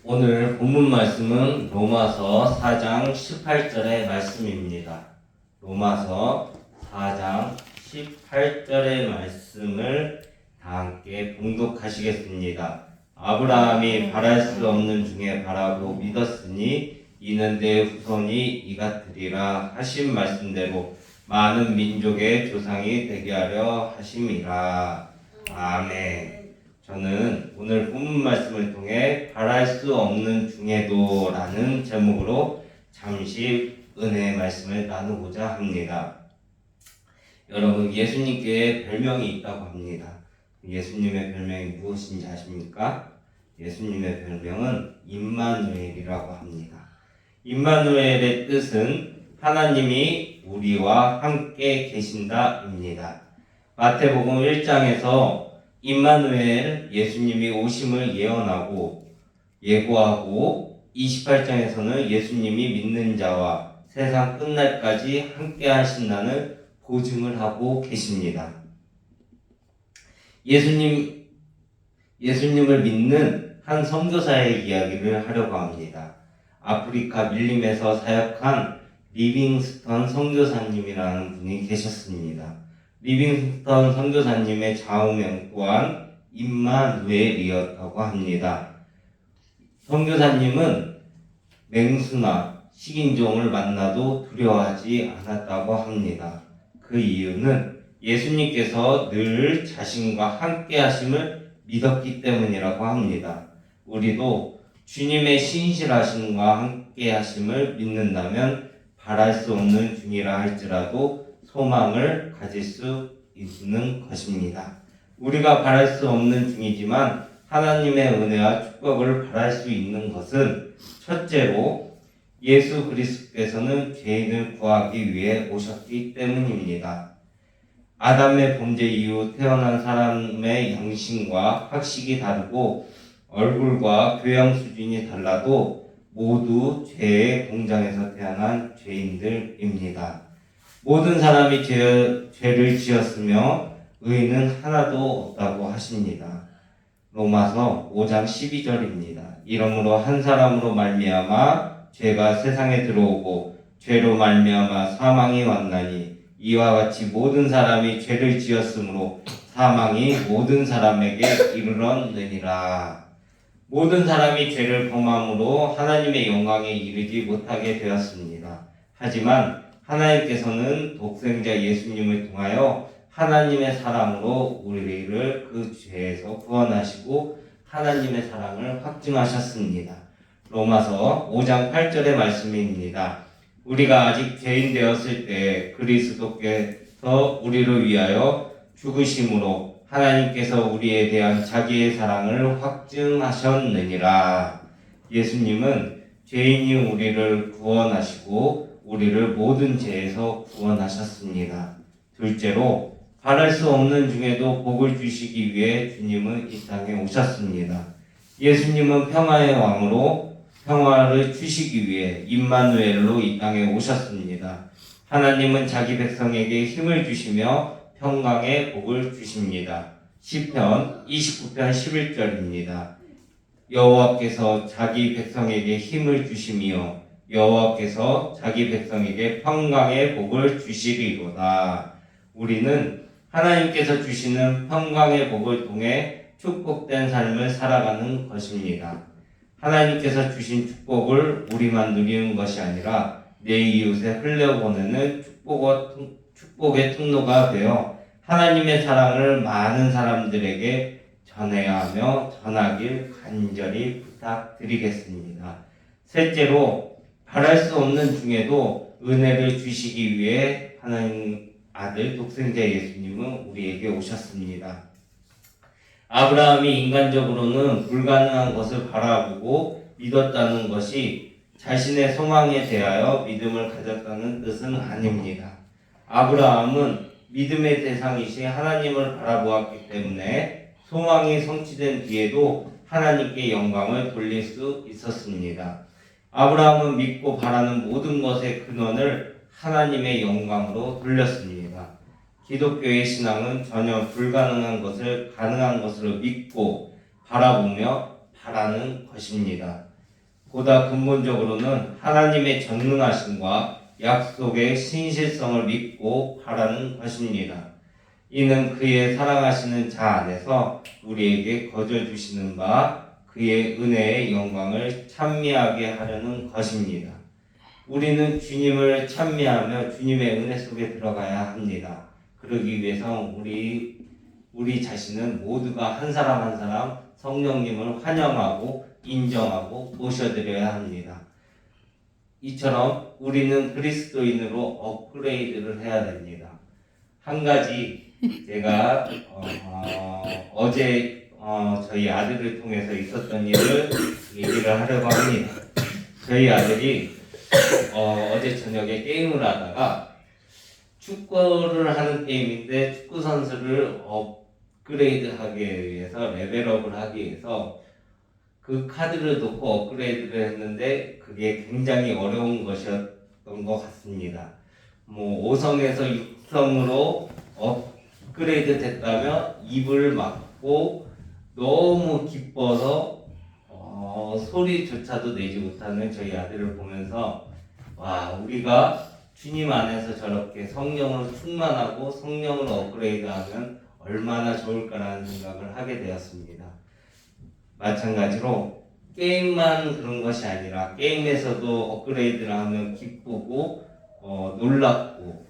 오늘 본문 말씀은 로마서 4장 18절의 말씀입니다. 로마서 4장 18절의 말씀을 다 함께 봉독하시겠습니다. 아브라함이 바랄 수 없는 중에 바라고 믿었으니 이는 내 후손이 이같으리라 하신 말씀대로 많은 민족의 조상이 되게 하려 하심이라. 아멘. 저는 오늘 본문 말씀을 통해 바랄 수 없는 중에도 라는 제목으로 잠시 은혜의 말씀을 나누고자 합니다. 여러분, 예수님께 별명이 있다고 합니다. 예수님의 별명이 무엇인지 아십니까? 예수님의 별명은 임마누엘이라고 합니다. 임마누엘의 뜻은 하나님이 우리와 함께 계신다입니다. 마태복음 1장에서 임마누엘 예수님이 오심을 예고하고 28장에서는 예수님이 믿는 자와 세상 끝날까지 함께 하신다는 보증을 하고 계십니다. 예수님을 믿는 한 선교사의 이야기를 하려고 합니다. 아프리카 밀림에서 사역한 리빙스턴 선교사님이라는 분이 계셨습니다. 리빙스턴 선교사님의 좌우명 또한 임마누엘이었다고 합니다. 선교사님은 맹수나 식인종을 만나도 두려워하지 않았다고 합니다. 그 이유는 예수님께서 늘 자신과 함께 하심을 믿었기 때문이라고 합니다. 우리도 주님의 신실하심과 함께 하심을 믿는다면 바랄 수 없는 중이라 할지라도 소망을 가질 수 있는 것입니다. 우리가 바랄 수 없는 중이지만 하나님의 은혜와 축복을 바랄 수 있는 것은 첫째로 예수 그리스도께서는 죄인을 구하기 위해 오셨기 때문입니다. 아담의 범죄 이후 태어난 사람의 양심과 학식이 다르고 얼굴과 교양 수준이 달라도 모두 죄의 공장에서 태어난 죄인들입니다. 모든 사람이 죄를 지었으며 의인은 하나도 없다고 하십니다. 로마서 5장 12절입니다. 이러므로 한 사람으로 말미암아 죄가 세상에 들어오고 죄로 말미암아 사망이 왔나니 이와 같이 모든 사람이 죄를 지었으므로 사망이 모든 사람에게 이르렀느니라. 모든 사람이 죄를 범함으로 하나님의 영광에 이르지 못하게 되었습니다. 하지만 하나님께서는 독생자 예수님을 통하여 하나님의 사랑으로 우리를 그 죄에서 구원하시고 하나님의 사랑을 확증하셨습니다. 로마서 5장 8절의 말씀입니다. 우리가 아직 죄인 되었을 때 그리스도께서 우리를 위하여 죽으심으로 하나님께서 우리에 대한 자기의 사랑을 확증하셨느니라. 예수님은 죄인이 우리를 구원하시고 우리를 모든 죄에서 구원하셨습니다. 둘째로 바랄 수 없는 중에도 복을 주시기 위해 주님은 이 땅에 오셨습니다. 예수님은 평화의 왕으로 평화를 주시기 위해 임마누엘로 이 땅에 오셨습니다. 하나님은 자기 백성에게 힘을 주시며 평강의 복을 주십니다. 시편 29편 11절입니다. 여호와께서 자기 백성에게 힘을 주시며 여호와께서 자기 백성에게 평강의 복을 주시리로다. 우리는 하나님께서 주시는 평강의 복을 통해 축복된 삶을 살아가는 것입니다. 하나님께서 주신 축복을 우리만 누리는 것이 아니라 내 이웃에 흘려보내는 축복의 통로가 되어 하나님의 사랑을 많은 사람들에게 전해야 하며 전하길 간절히 부탁드리겠습니다. 셋째로 바랄 수 없는 중에도 은혜를 주시기 위해 하나님 아들 독생자 예수님은 우리에게 오셨습니다. 아브라함이 인간적으로는 불가능한 것을 바라보고 믿었다는 것이 자신의 소망에 대하여 믿음을 가졌다는 뜻은 아닙니다. 아브라함은 믿음의 대상이신 하나님을 바라보았기 때문에 소망이 성취된 뒤에도 하나님께 영광을 돌릴 수 있었습니다. 아브라함은 믿고 바라는 모든 것의 근원을 하나님의 영광으로 돌렸습니다. 기독교의 신앙은 전혀 불가능한 것을 가능한 것으로 믿고 바라보며 바라는 것입니다. 보다 근본적으로는 하나님의 전능하심과 약속의 신실성을 믿고 바라는 것입니다. 이는 그의 사랑하시는 자 안에서 우리에게 거저 주시는 바 그의 은혜의 영광을 찬미하게 하려는 것입니다. 우리는 주님을 찬미하며 주님의 은혜 속에 들어가야 합니다. 그러기 위해서 우리 자신은 모두가 한 사람 한 사람 성령님을 환영하고 인정하고 모셔드려야 합니다. 이처럼 우리는 그리스도인으로 업그레이드를 해야 됩니다. 한 가지 제가 어제 저희 아들을 통해서 있었던 일을 얘기를 하려고 합니다. 저희 아들이 어제 저녁에 게임을 하다가 축구를 하는 게임인데 축구 선수를 업그레이드하기 위해서 레벨업을 하기 위해서 그 카드를 놓고 업그레이드를 했는데 그게 굉장히 어려운 것이었던 것 같습니다. 5성에서 6성으로 업그레이드 됐다면 입을 막고 너무 기뻐서 소리조차도 내지 못하는 저희 아들을 보면서 와, 우리가 주님 안에서 저렇게 성령으로 충만하고 성령으로 업그레이드하면 얼마나 좋을까라는 생각을 하게 되었습니다. 마찬가지로 게임만 그런 것이 아니라 게임에서도 업그레이드를 하면 기쁘고 놀랍고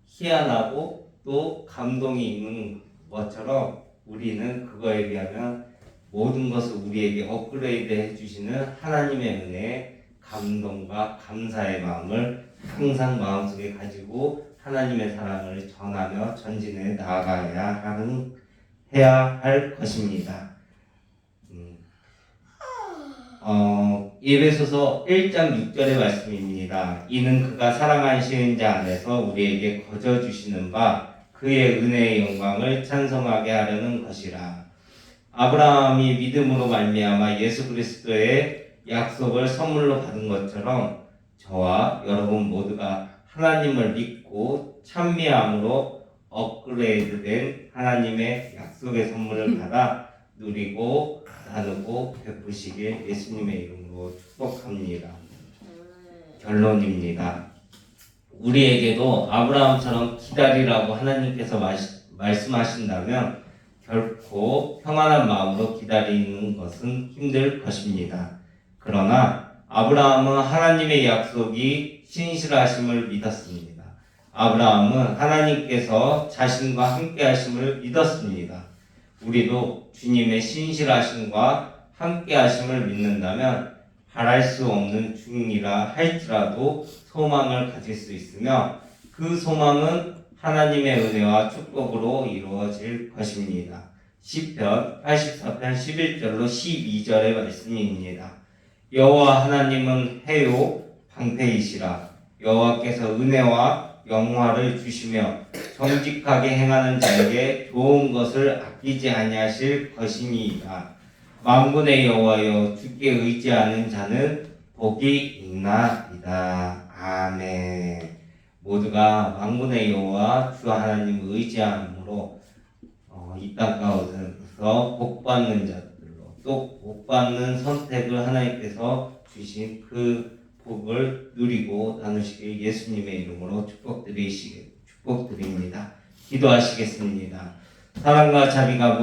희한하고 또 감동이 있는 것처럼 우리는 그거에 비하면 모든 것을 우리에게 업그레이드 해주시는 하나님의 은혜에 감동과 감사의 마음을 항상 마음속에 가지고 하나님의 사랑을 전하며 전진해 나아가야 해야 할 것입니다. 에베소서 1장 6절의 말씀입니다. 이는 그가 사랑하시는 자 안에서 우리에게 거저 주시는 바 그의 은혜의 영광을 찬송하게 하려는 것이라. 아브라함이 믿음으로 말미암아 예수 그리스도의 약속을 선물로 받은 것처럼 저와 여러분 모두가 하나님을 믿고 찬미함으로 업그레이드된 하나님의 약속의 선물을 받아 누리고 나누고 베푸시길 예수님의 이름으로 축복합니다. 결론입니다. 우리에게도 아브라함처럼 기다리라고 하나님께서 말씀하신다면 결코 평안한 마음으로 기다리는 것은 힘들 것입니다. 그러나 아브라함은 하나님의 약속이 신실하심을 믿었습니다. 아브라함은 하나님께서 자신과 함께 하심을 믿었습니다. 우리도 주님의 신실하심과 함께 하심을 믿는다면 바랄 수 없는 중이라 할지라도 소망을 가질 수 있으며 그 소망은 하나님의 은혜와 축복으로 이루어질 것입니다. 시편 84편 11절로 12절의 말씀입니다. 여호와 하나님은 해요 방패이시라. 여호와께서 은혜와 영화를 주시며 정직하게 행하는 자에게 좋은 것을 아끼지 아니하실 것이니이다. 만군의 여호와여 주께 의지하는 자는 복이 있나이다. 아멘. 모두가 만군의 여호와 주 하나님을 의지함으로 이 땅 가운데서 복받는 자들로 또 복받는 선택을 하나님께서 주신 그 복을 누리고 나누시길 예수님의 이름으로 축복드립니다. 기도하시겠습니다. 사랑과 자비가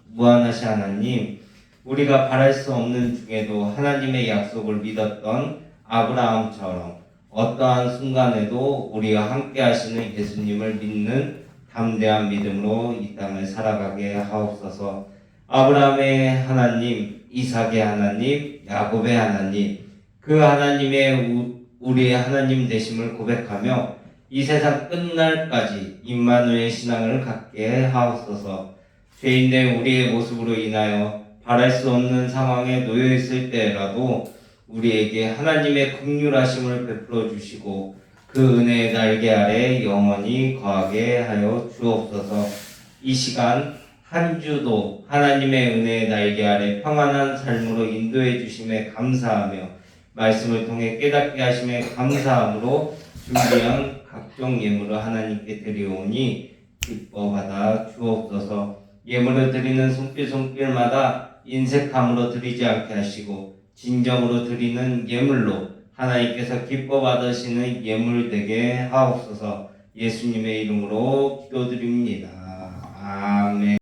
무한하신 하나님, 우리가 바랄 수 없는 중에도 하나님의 약속을 믿었던 아브라함처럼 어떠한 순간에도 우리와 함께 하시는 예수님을 믿는 담대한 믿음으로 이 땅을 살아가게 하옵소서. 아브라함의 하나님, 이삭의 하나님, 야곱의 하나님, 그 하나님의 우리의 하나님 되심을 고백하며 이 세상 끝날까지 임마누엘 신앙을 갖게 하옵소서. 죄인된 우리의 모습으로 인하여 바랄 수 없는 상황에 놓여 있을 때라도 우리에게 하나님의 긍휼하심을 베풀어 주시고 그 은혜의 날개 아래 영원히 거하게 하여 주옵소서. 이 시간 한 주도 하나님의 은혜의 날개 아래 평안한 삶으로 인도해 주심에 감사하며 말씀을 통해 깨닫게 하심에 감사함으로 준비한 각종 예물을 하나님께 드리오니 기뻐 받아 주옵소서. 예물을 드리는 손길마다 인색함으로 드리지 않게 하시고 진정으로 드리는 예물로 하나님께서 기뻐 받으시는 예물 되게 하옵소서. 예수님의 이름으로 기도드립니다. 아멘.